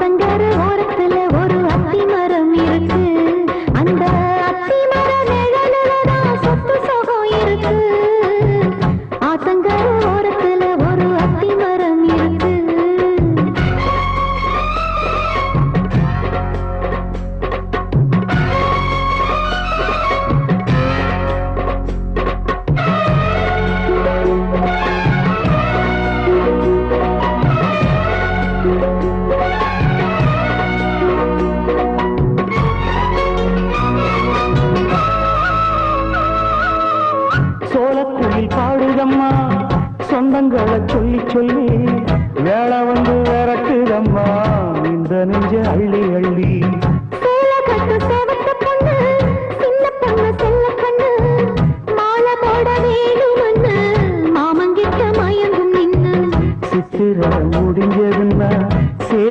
ஆத்தங்கர ஓரத்துல ஒரு அத்தி மரம் இருக்கு. அந்த அத்தி மர நிழலுலதான் சொத்து சுகம் இருக்கு. ஆத்தங்கர ஓரத்துல ஒரு அத்தி மரம் இருக்கு. சோளக்குயில் பாடுதம்மா சொந்தங்களை சொல்லி சொல்லி வேளை வந்து விரட்டுதம்மா இந்த நெஞ்ச அள்ளி அள்ளி